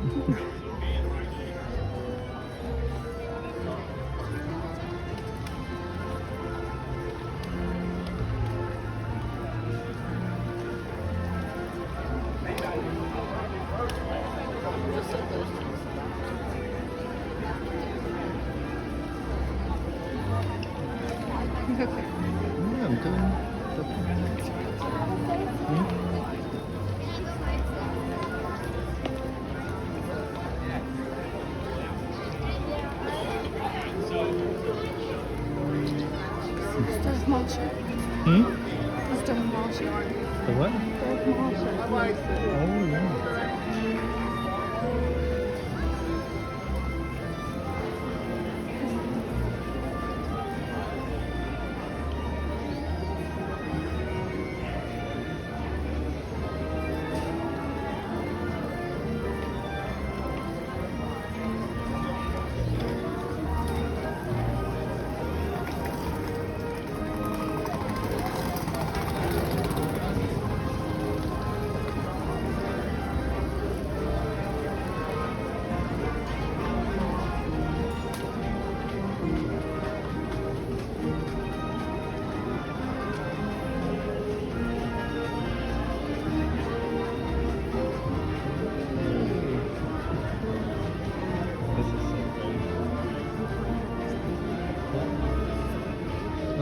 I'm doing Stove Marshall. Stove Marshall. the what? Stove Marshall. Oh, yeah.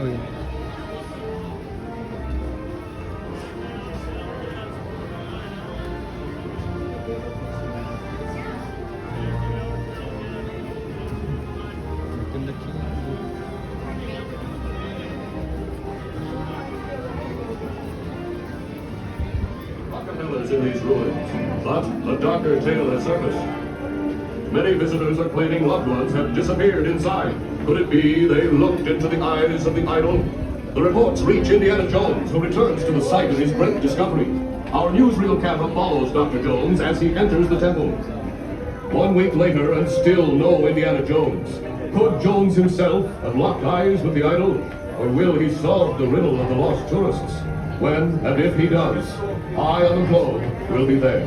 Oh yeah. Maganda Is in these ruins, but a darker tale has surfaced. Many visitors are claiming loved ones have disappeared inside. Could it be they looked into the eyes of the idol? The reports reach Indiana Jones, who returns to the site of his great discovery. Our newsreel camera follows Dr. Jones as he enters the temple. 1 week later, and still no Indiana Jones. Could Jones himself have locked eyes with the idol? Or will he solve the riddle of the lost tourists? When and if he does, I on the globe will be there.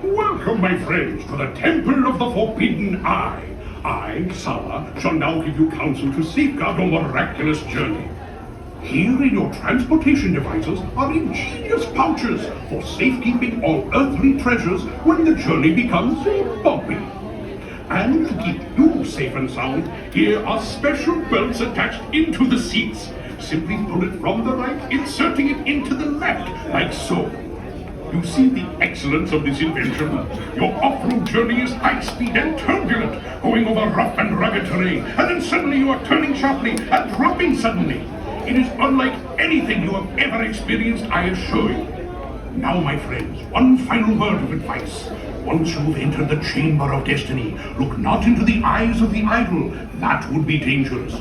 Welcome, my friends, to the Temple of the Forbidden Eye. I, Sala, shall now give you counsel to safeguard your miraculous journey. Here in your transportation devices are ingenious pouches for safekeeping all earthly treasures when the journey becomes bumpy. And to keep you safe and sound, here are special belts attached into the seats. Simply pull it from the right, inserting it into the left, like so. You see the excellence of this invention? Your off-road journey is high-speed and turbulent, going over rough and rugged terrain, and then suddenly you are turning sharply and dropping suddenly. It is unlike anything you have ever experienced, I assure you. Now, my friends, one final word of advice. Once you've entered the chamber of destiny, look not into the eyes of the idol. That would be dangerous.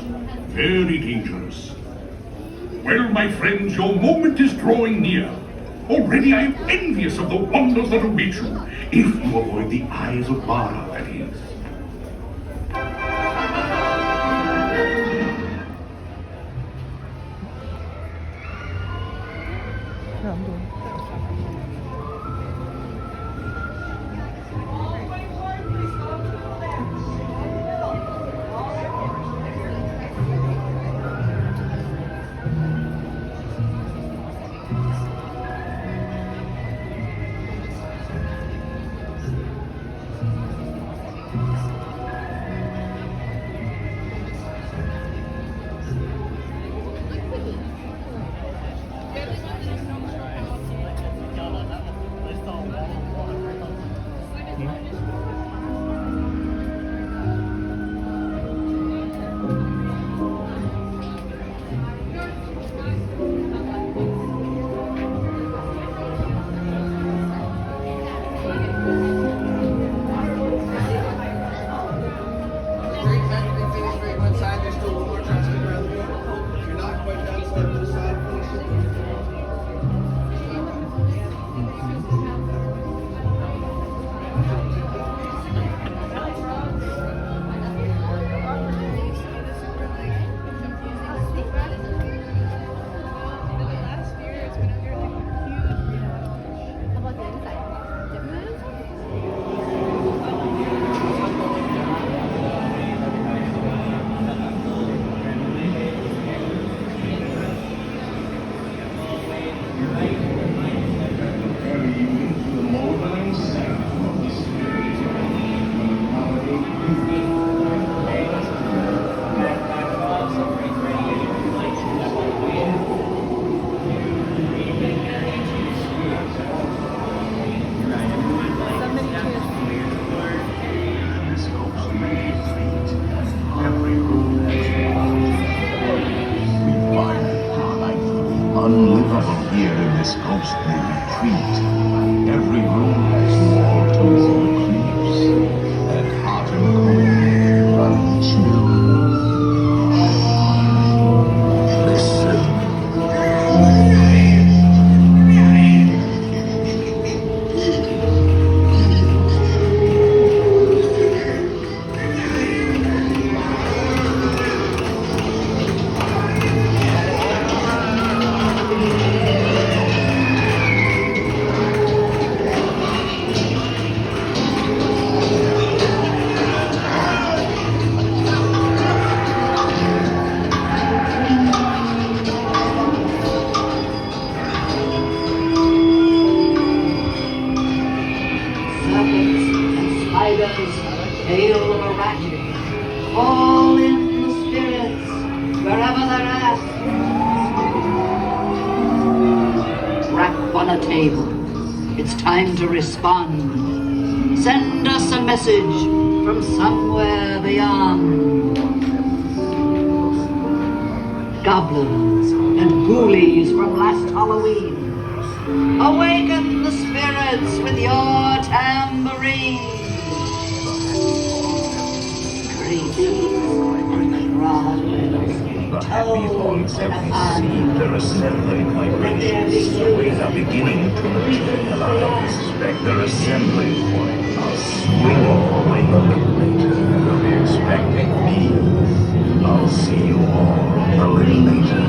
Very dangerous. Well, my friends, your moment is drawing near. Already I am envious of the wonders that await you, if you avoid the eyes of Mara, that is. Yeah, I'm doing. shadows they retreat. Every room has wall to wall creeps, and hot and cold run chill. Listen. Hail of a rat, call in the spirits wherever they're at. Rap on a table, it's time to respond. Send us a message from somewhere beyond. Goblins and ghoulies from last Halloween, awaken the spirits with your tambourine. The happy haunts have received their assembling vibrations. They are beginning to materialize. Expect their assembling point. I'll swing awake later. They'll be expecting me. I'll see you all a little later.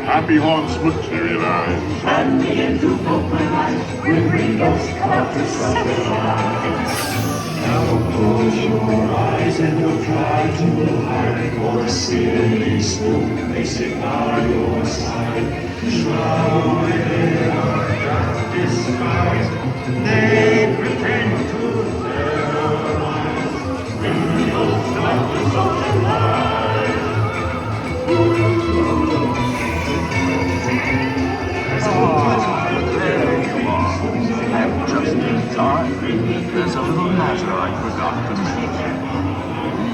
Happy haunts materialize. And the indubitable light will bring us out to sunrise. Now close your eyes and don't try to hide, for a silly spook may sit by your side. Shrouded in a dark disguise, they pretend to terrorize. Bring your darkness out to light. There you are. And just in time. There's a little matter I forgot to mention.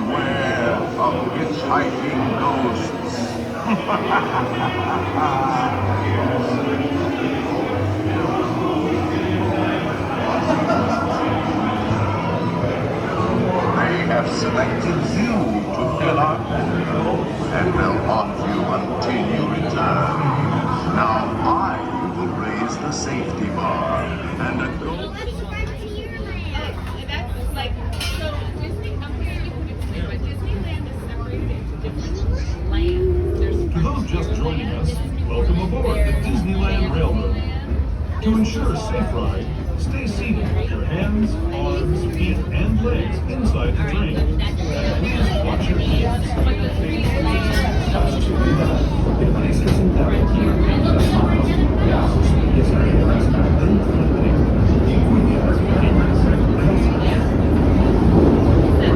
Beware of hitchhiking ghosts. They have selected you to fill our panel, and will haunt you until you return. Now I will raise the safety bar, and a ghost... just joining us, welcome aboard the Disneyland Railroad. To ensure a safe ride, stay seated with your hands, arms, feet, and legs inside the train. And please watch your kids. Permanezca sentado y mantenga las manos, brazos y piernas dentro del tren y cuide a las pequeñas. Gracias.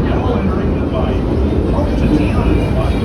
Now entering the bayou. Up to Tiana's bayou.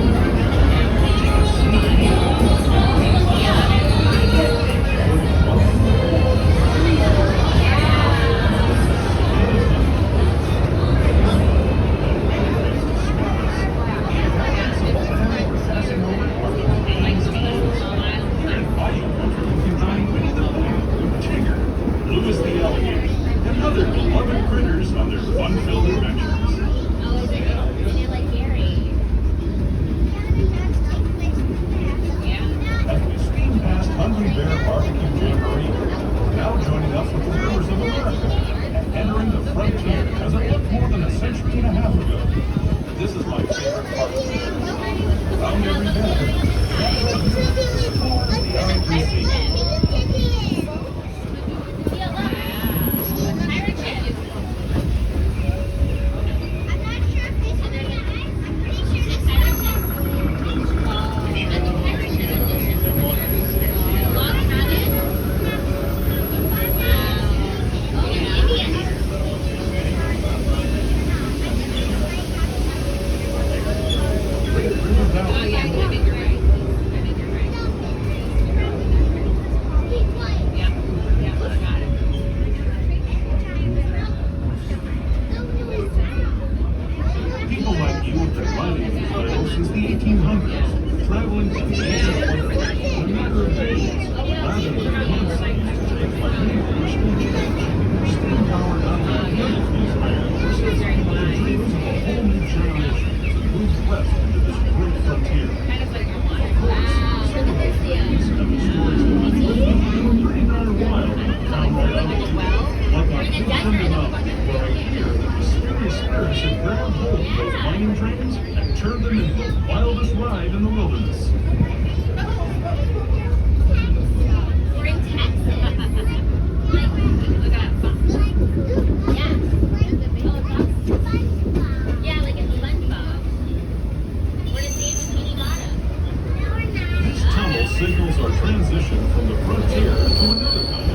Signals our transition from the frontier to another kind.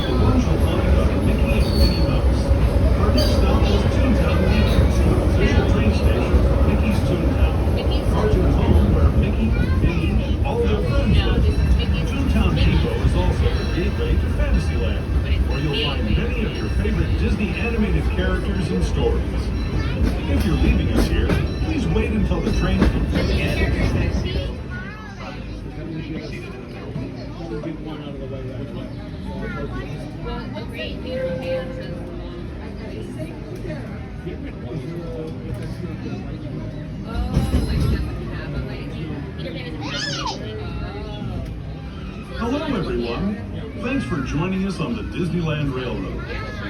The ones you'll find on Mickey and Minnie Mouse. Our next stop is Toontown Needles, official train station for Mickey's Toontown. Cartoon's home where Mickey, Minnie, and all their friends live. Toontown Depot is also the gateway to Fantasyland, where you'll find many of your favorite Disney animated characters and stories. If you're leaving us here, please wait until the train comes again. Hello everyone! Thanks for joining us on the Disneyland Railroad.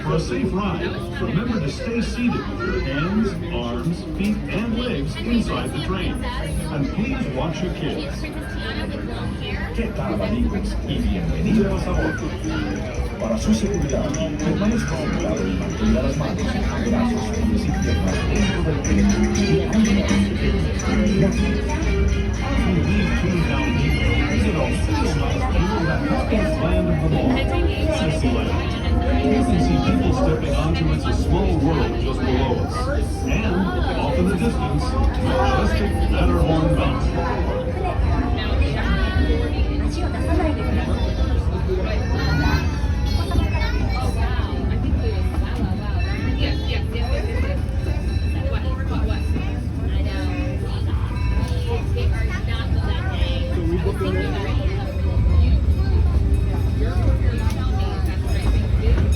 For a safe ride, remember to stay seated with your hands, arms, feet, and legs inside the train. And please watch your kids. ¿Qué tal, amigos? Y bienvenidos a bordo. Para su seguridad, permanezca sentado y mantenga las manos, brazos, pies y piernas dentro del tren y cuide a las pequeñas. Gracias. As we leave Toontown Depot, visit our civilized view of the happiest land of them all, Fantasyland. You can see people stepping onto its small world just below us. And, off in the distance, majestic Matterhorn Mountain.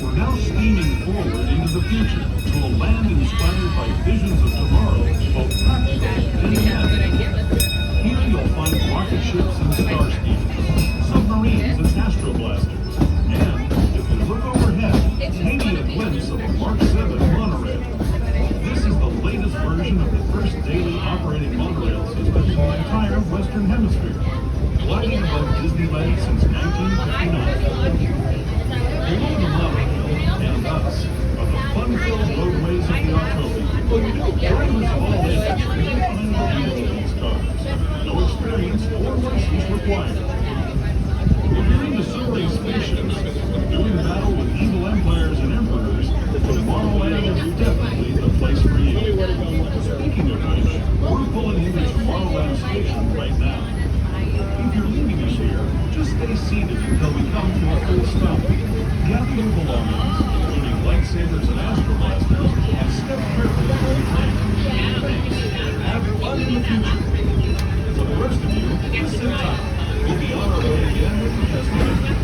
We're now steaming forward into the future to a land inspired by visions of tomorrow, both practical and imagined. Here you'll find rocket ships and starscapes, submarines and astroblasters, and, if you look overhead, maybe a glimpse of a Mark 7 monorail. This is the latest version of the first daily operating monorail system in the entire Western Hemisphere. Disneyland since 1959. They know the love and us are the fun-filled roadways of the October. Drivers of all ages can find the wheels of these cars. No experience or license required. If you're into soaring spaceships, doing battle with evil empires and emperors, Tomorrowland is definitely the place for you. Speaking of which, we're pulling into Tomorrowland Station right now. If you're leaving us here, just stay seated until we come to a full stop. Gather your belongings, including lightsabers and astro blasters, and step carefully through the train. Thanks, and have fun in the future. For the rest of you, just sit tight. We'll be on our way again with the destination.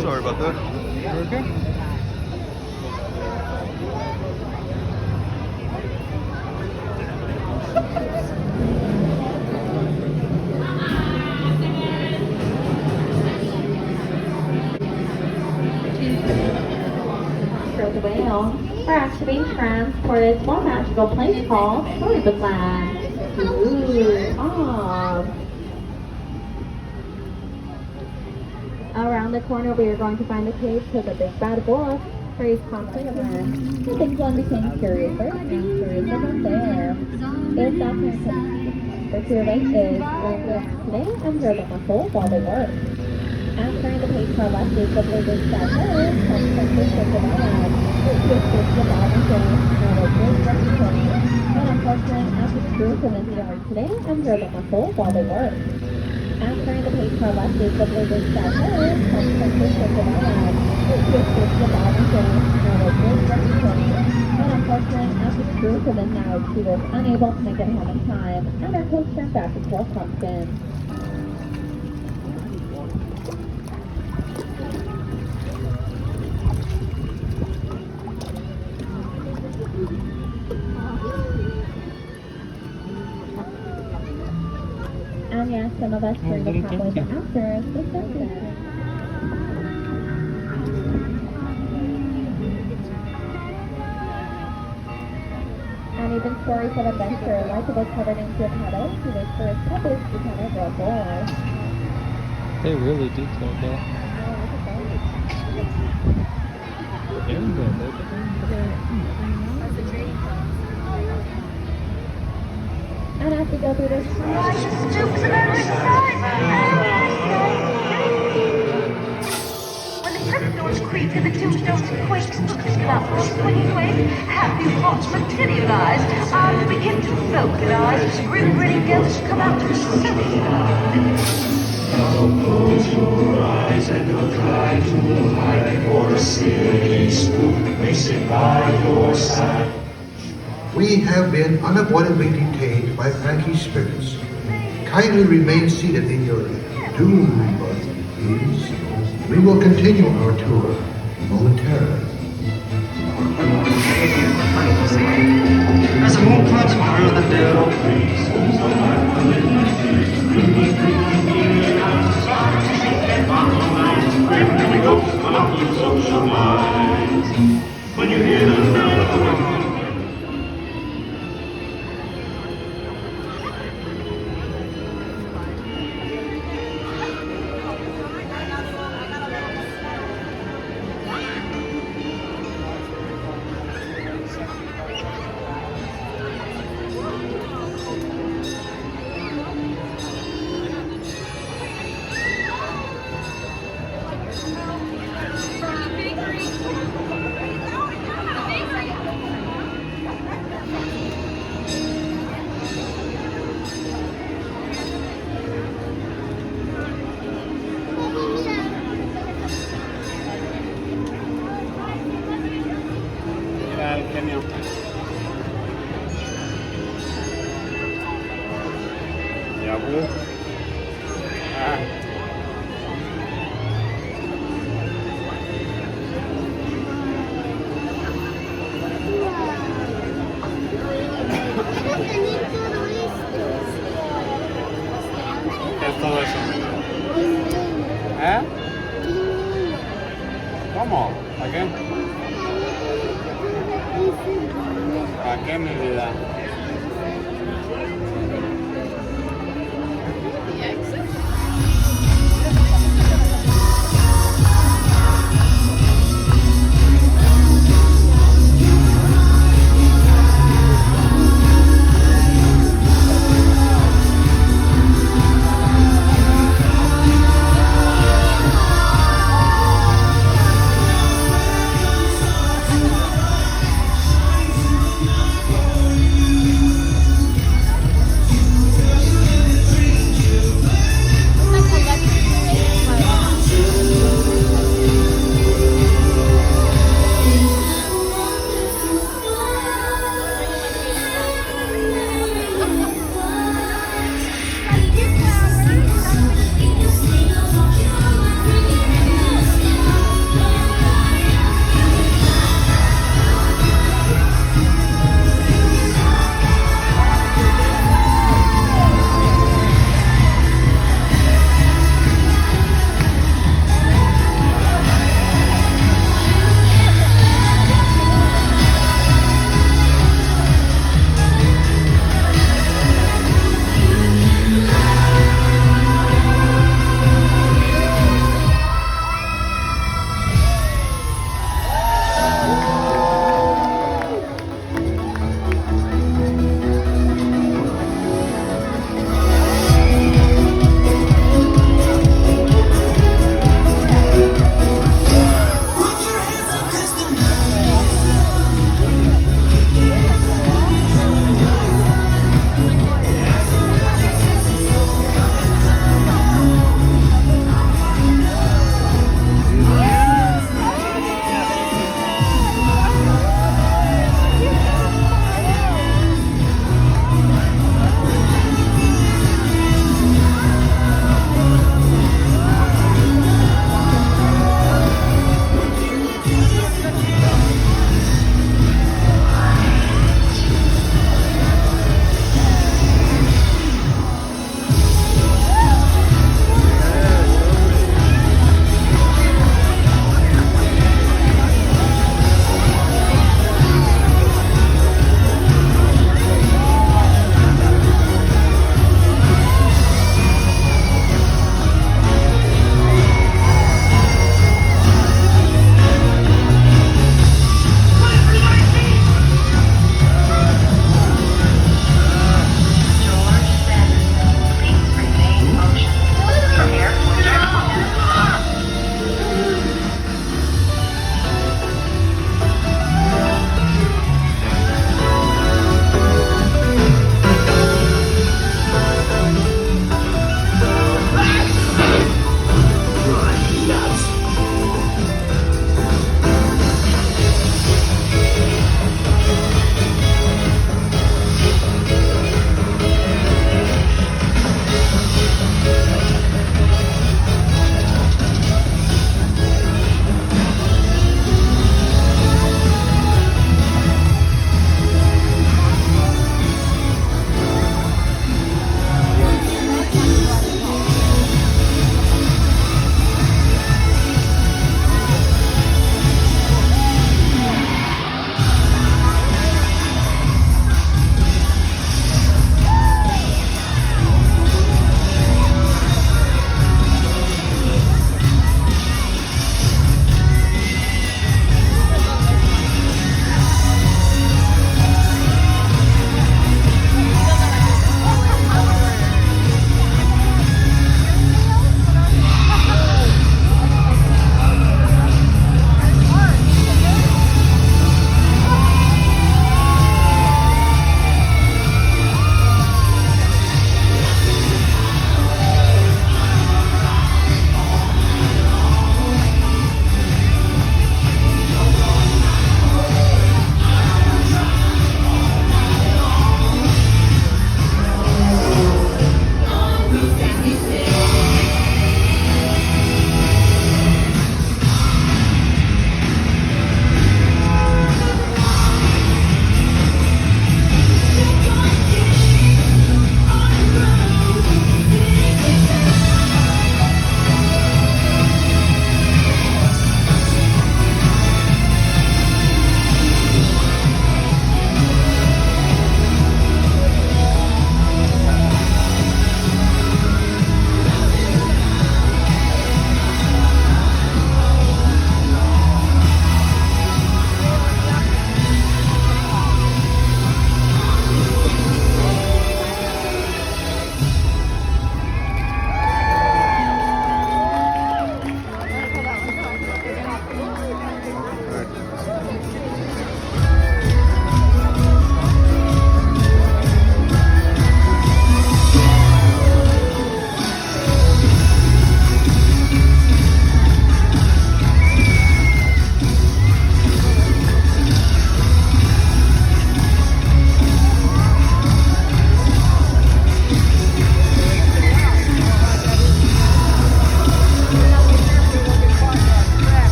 Sorry about that. You okay? For the whale, we're actually being transported to a magical place called Disneyland. Ooh, awesome. Around the corner, we are going to find the cave to the big bad wolf, where he's constantly around. I think one became curiouser and curiouser about there. It's not going the survey is today under the muscle while they work. After the page to our left is the blue big star bird, from Francisco to the lab, which is the bottom game, and a good reputation. But unfortunately, as it's true for this yard today, under the muscle while they work. After the page to our left is the blue big star bird, from Francisco to the lab, which is the bottom game, and a good reputation. But unfortunately, as it's true for this yard, she was unable to make it home in time, and our coach turned back into a pumpkin. And yes, some of us bring the pathways after the sunset. And even stories of adventure, like the book covered in Geppetto, who was first published to become a real boy. They really detailed that. And as we go through this, when the trapdoors creak and the tombstones quake, look about those swinging ways, happy thoughts materialize, eyes begin to vocalize, grin-grinning ghosts come out to socialize. Now close your eyes and don't try to hide, for a silly spook may sit by your side. We have been unavoidably detained by Frankie's spirits. Kindly remain seated in your doom buggy, please. We will continue our tour momentarily. As I walk much more than dead old when you hear the ¿Qué es todo eso? ¿Eh? ¿Cómo? ¿Para qué? ¿Para qué, mi vida?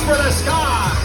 for the sky.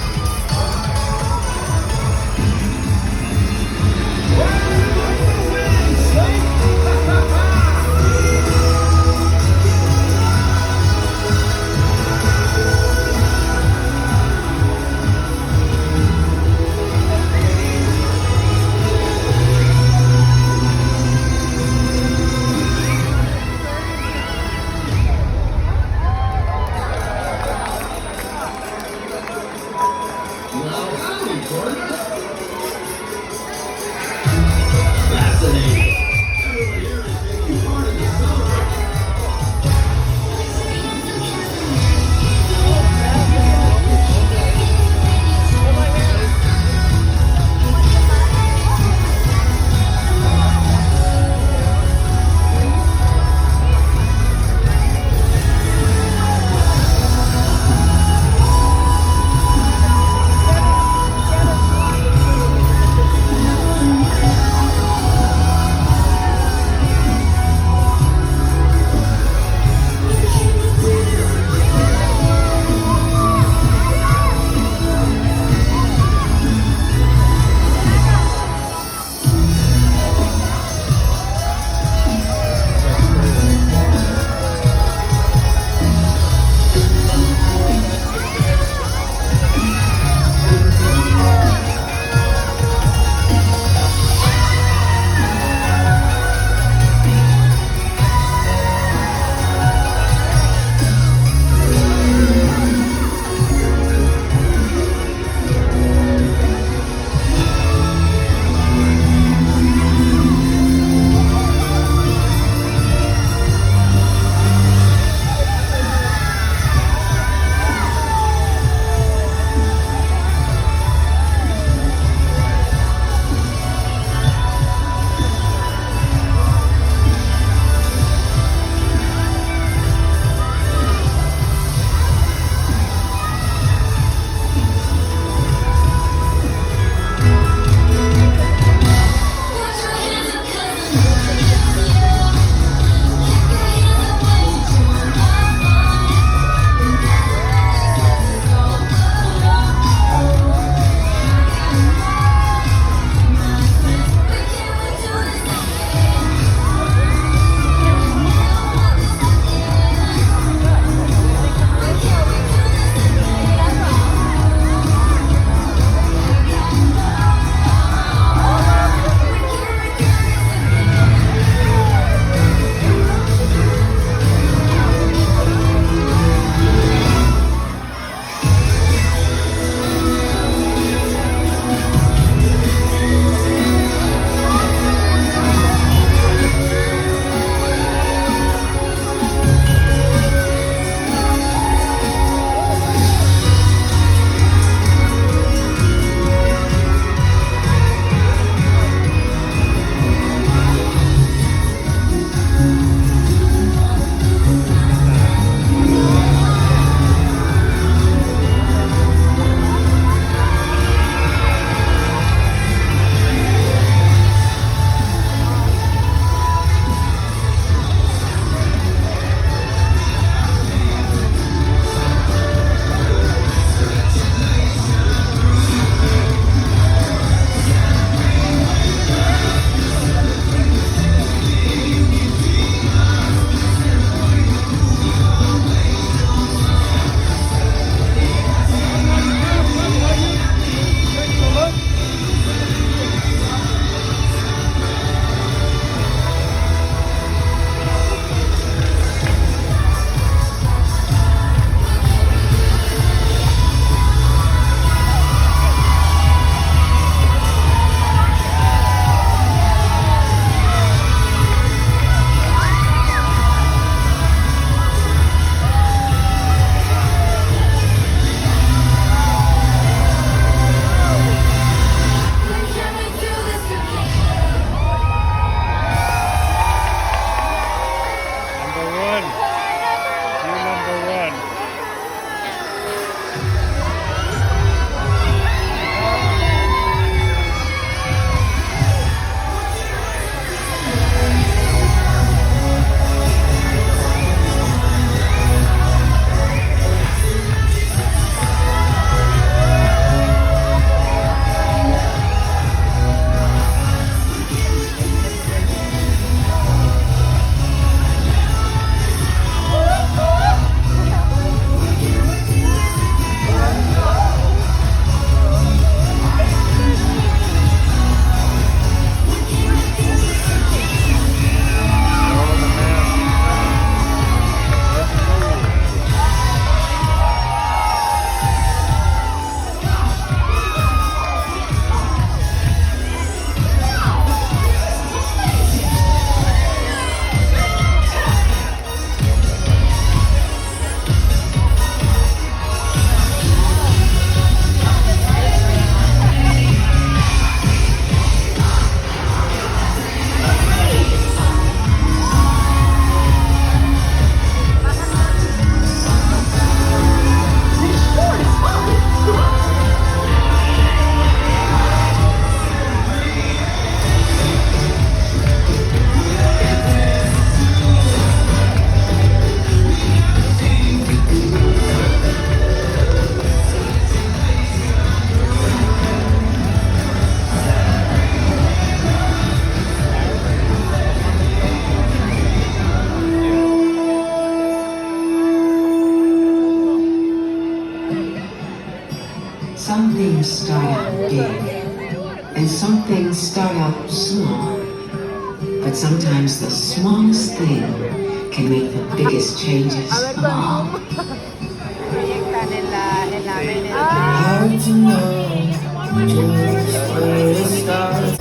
Some things start out big, and some things start out small. But sometimes the smallest thing can make the biggest changes of all. Hard to know just where to start.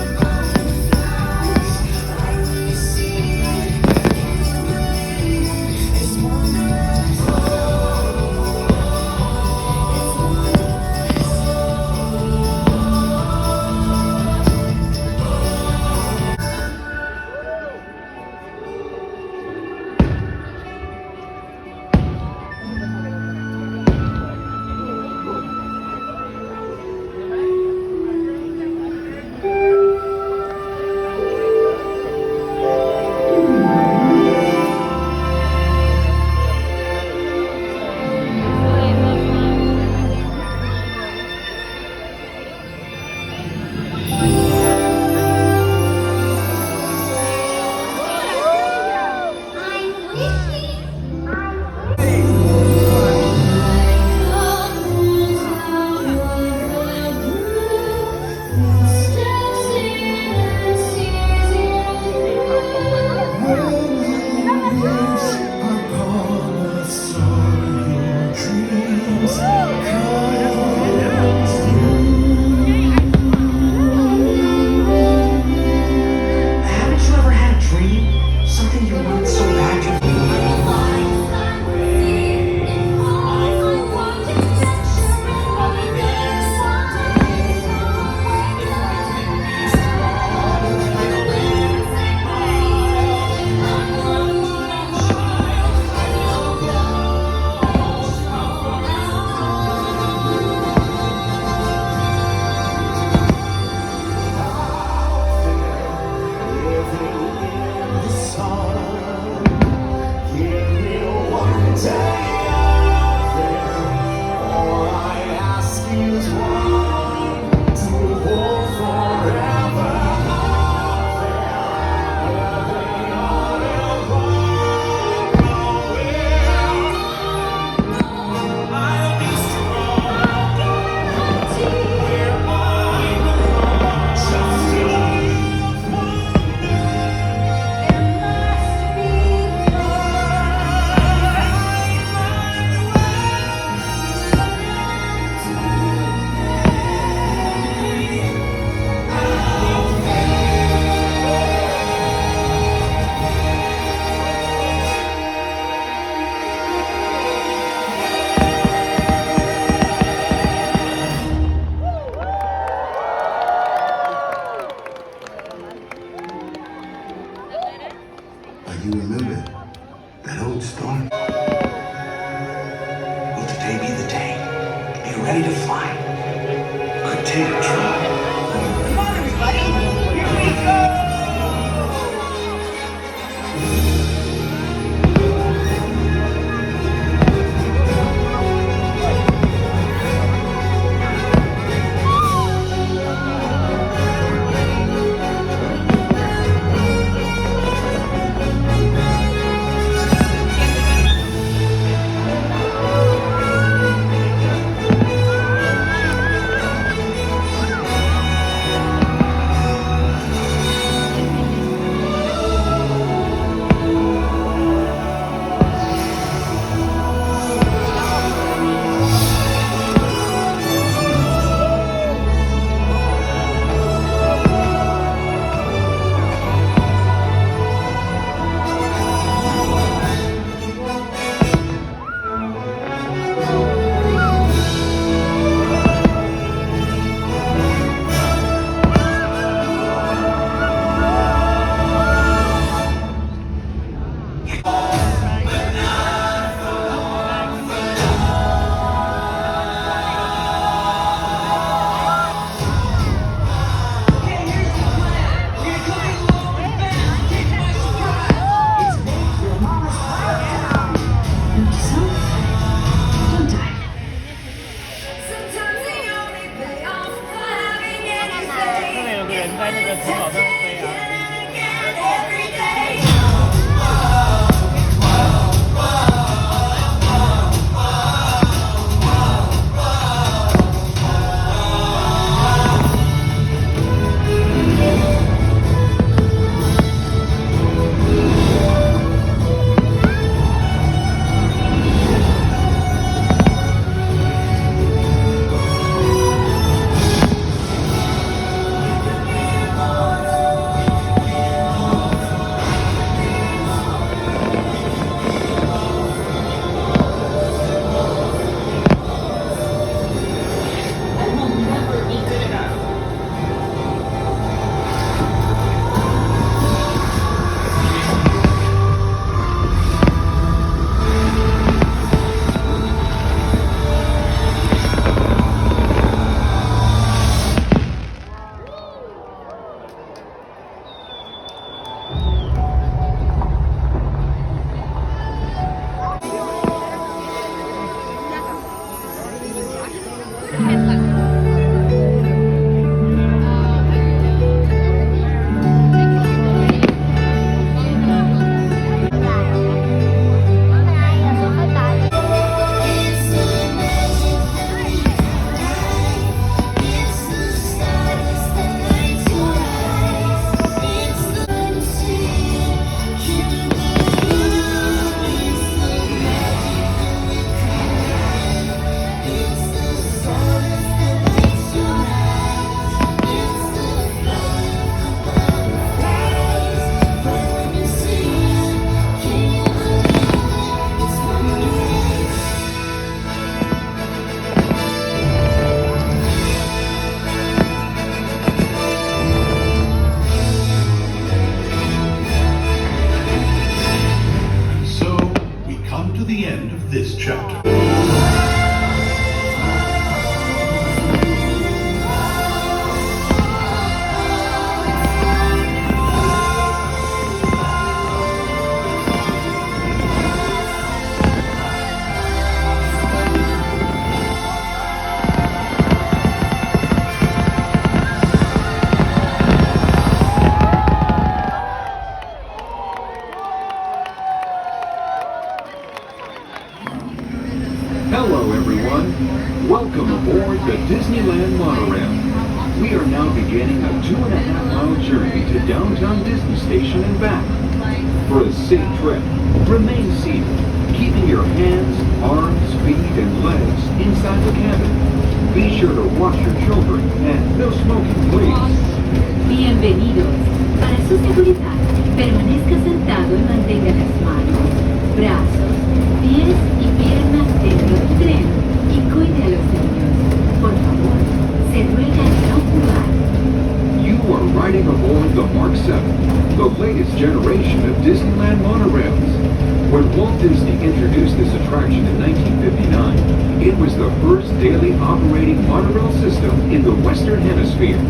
You remember that old story? Will today be the day? Be ready to fly. Could take a try. Come on, everybody! Here we go! This chapter. Hello, everyone. Welcome aboard the Disneyland monorail. We are now beginning a 2.5-mile journey to downtown Disney Station and back. For a safe trip, remain seated, keeping your hands, arms, feet, and legs inside the cabin. Be sure to watch your children and no smoking, please. Bienvenidos. Para su seguridad, permanezca sentado y mantenga las manos, brazos, pies y piernas dentro del tren y cuide a los niños. Por favor, se ruega no jugar. You are riding aboard the Mark 7, the latest generation of Disneyland monorails. When Walt Disney introduced this attraction in 1959, it was the first daily operating monorail system in the Western Hemisphere.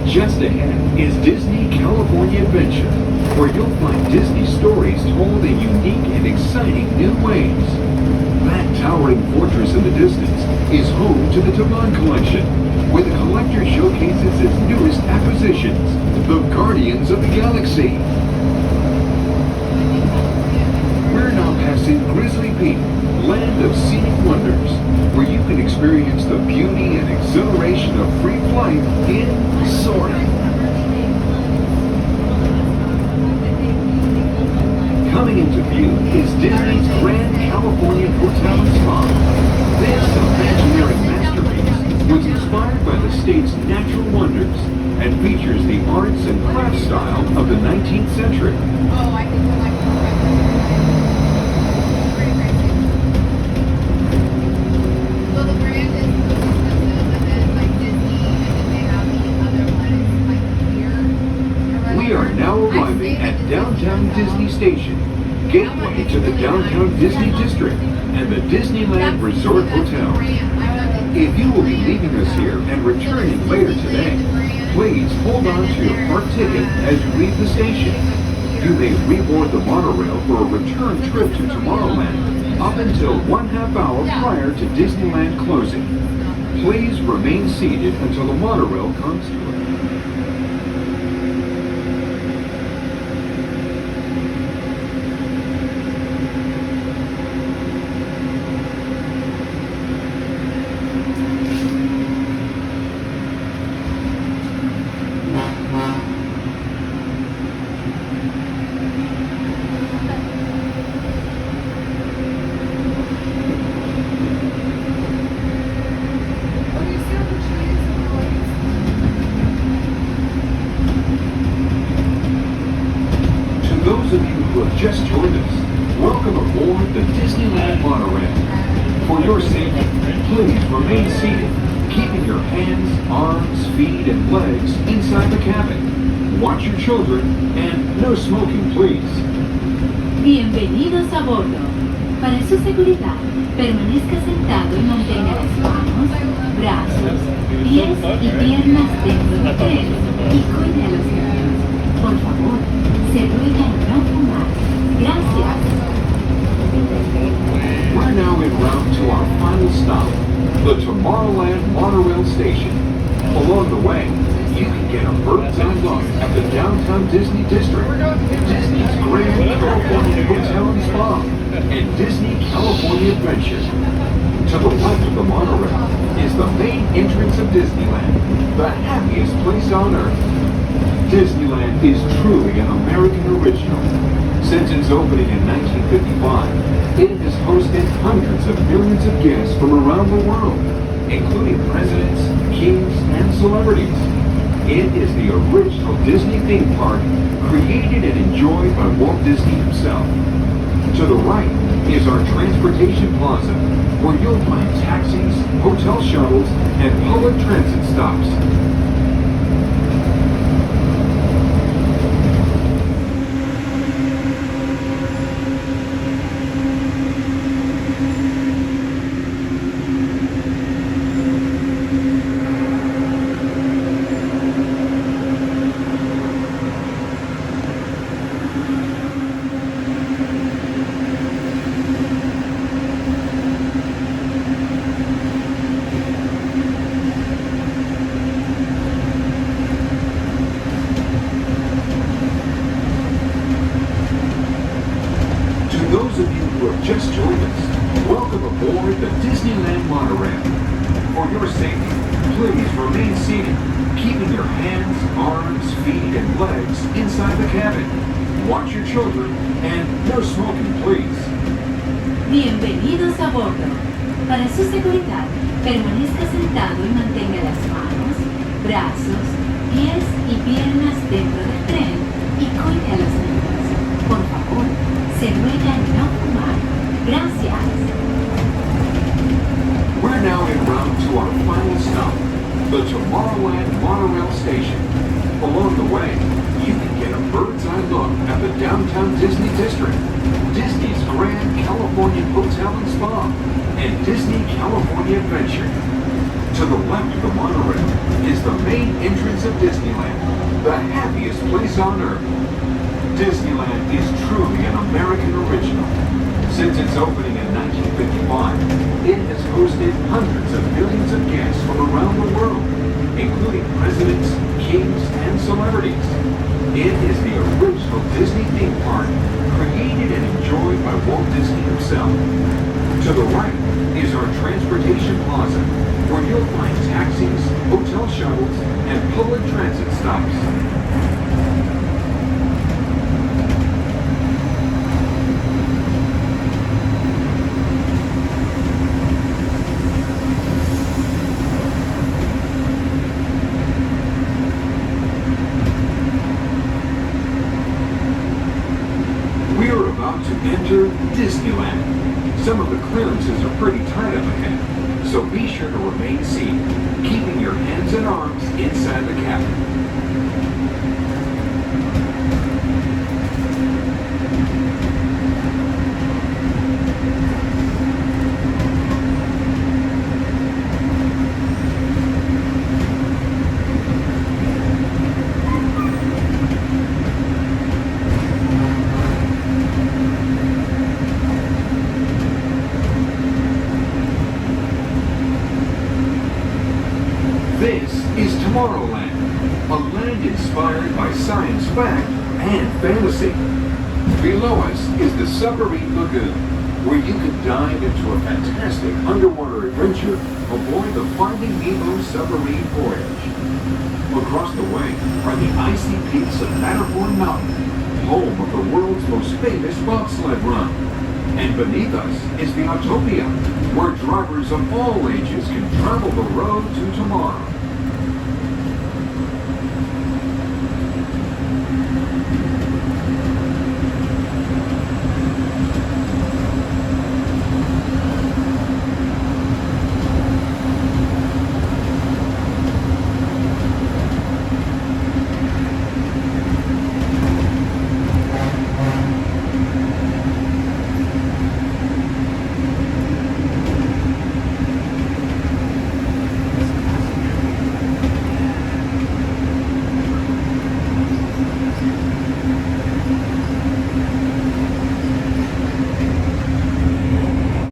Just ahead is Disney California Adventure, where you'll find Disney stories told in unique and exciting new ways. That towering fortress in the distance is home to the Taman Collection, where the collector showcases its newest acquisitions, the Guardians of the Galaxy. We're now passing Grizzly Peak, land of scenic wonders, where you can experience the beauty and exhilaration of free flight in soaring. Coming into view is Disney's Grand Californian Hotel and Spa. This imaginary masterpiece was inspired by the state's natural wonders and features the arts and crafts style of the 19th century. Oh, I think I like it. So the brand is expensive, and then like Disney, and then they have the other one, like here. We are now arriving at downtown Disney Station, gateway to the downtown Disney District and the Disneyland Resort Hotel. If you will be leaving us here and returning later today, please hold on to your park ticket as you leave the station. You may reboard the monorail for a return trip to Tomorrowland up until 1/2 hour prior to Disneyland closing. Please remain seated until the monorail comes to us. Those of you who have just joined us, welcome aboard the Disneyland monorail. For your safety, please remain seated, keeping your hands, arms, feet, and legs inside the cabin. Watch your children, and no smoking, please. Bienvenidos a bordo. Para su seguridad, permanezca sentado y mantenga las manos, brazos, pies y piernas dentro del tren y cuide a los niños. Por favor, se ruega no fumar. Gracias. We're now en route to our final stop, the Tomorrowland Monorail Station. Along the way, you can get a bird's-eye look at the downtown Disney District, Disney's Grand California Hotel and Spa, and Disney California Adventure. To the left of the monorail is the main entrance of Disneyland, the happiest place on Earth. Disneyland is truly an American original. Since its opening in 1955, it has hosted hundreds of millions of guests from around the world, including presidents, kings, and celebrities. It is the original Disney theme park, created and enjoyed by Walt Disney himself. To the right is our transportation plaza, where you'll find taxis, hotel shuttles, and public transit stops. Just joined us. Welcome aboard the Disneyland Monorail. For your safety, please remain seated, keeping your hands, arms, feet, and legs inside the cabin. Watch your children, and no smoking, please. Bienvenidos a bordo. Para su seguridad, permanezca sentado y mantenga las manos, brazos, pies y piernas dentro del tren y cuide a los niños. Por favor, se ruega no fumar. Gracias. We're now en route to our final stop, the Tomorrowland Monorail Station. Along the way, you can get a bird's-eye look at the downtown Disney District, Disney's Grand California Hotel and Spa, and Disney California Adventure. To the left of the monorail is the main entrance of Disneyland, the happiest place on Earth. Disneyland is truly an American original. Since its opening in 1955, it has hosted hundreds of millions of guests from around the world, including presidents, kings, and celebrities. It is the original Disney theme park, created and enjoyed by Walt Disney himself. To the right is our transportation plaza, where you'll find taxis, hotel shuttles, and public transit stops. To enter Disneyland. Some of the clearances are pretty tight up ahead, so be sure to remain seated, keeping your hands and arms inside the cabin. This is Tomorrowland, a land inspired by science fact and fantasy. Below us is the Submarine Lagoon, where you can dive into a fantastic underwater adventure aboard the Finding Nemo submarine voyage. Across the way are the icy peaks of Matterhorn Mountain, home of the world's most famous bobsled run. And beneath us is the Autopia, where drivers of all ages can travel the road to tomorrow.